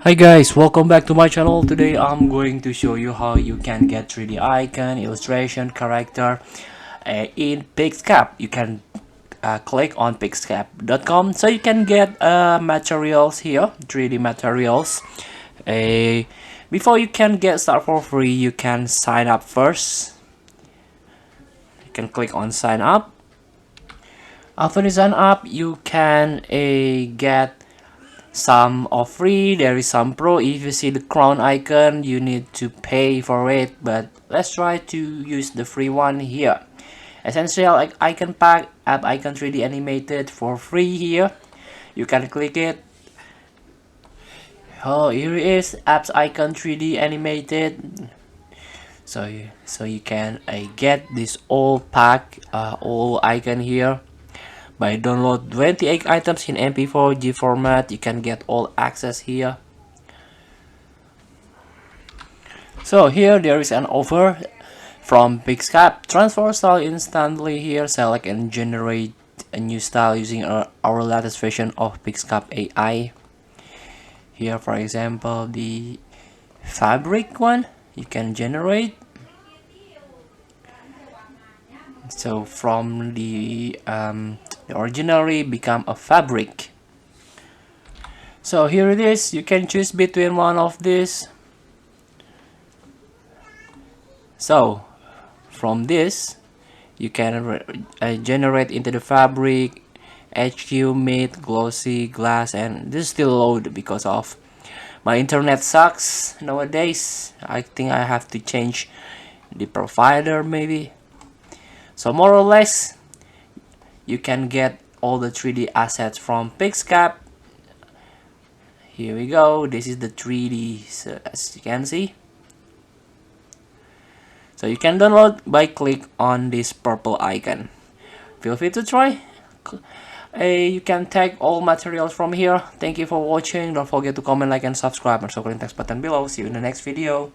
Hi guys, welcome back to my channel. Today I'm going to show you how you can get 3D icon, illustration, character in Pixcap. You can click on pixcap.com so you can get materials here, 3D materials. Uh, Before you can get started for free, you can sign up first. You can click on sign up. After you sign up, you can get some are free, there is some pro. If you see the crown icon, you need to pay for it, but let's try to use the free one here. Essential icon pack, app icon 3D animated for free here. You can click it. Oh, here it is, apps icon 3D animated. So you can get this all pack, all icon here. By download 28 items in MP4G format, you can get all access here. So here there is an offer from Pixcap. Transfer style instantly here. Select and generate a new style using our latest version of Pixcap AI. Here, for example, the fabric one you can generate. So from the ordinary become a fabric. So here it is. You can choose between one of these. So from this you can generate into the fabric, HQ, matte, glossy, glass, and this is still load because of my internet sucks nowadays. I think I have to change the provider maybe. So more or less you can get all the 3D assets from Pixcap. Here we go. This is the 3D, so as you can see. So you can download by click on this purple icon. Feel free to try. You can tag all materials from here. Thank you for watching. Don't forget to comment, like, and subscribe. And so click the text button below. See you in the next video.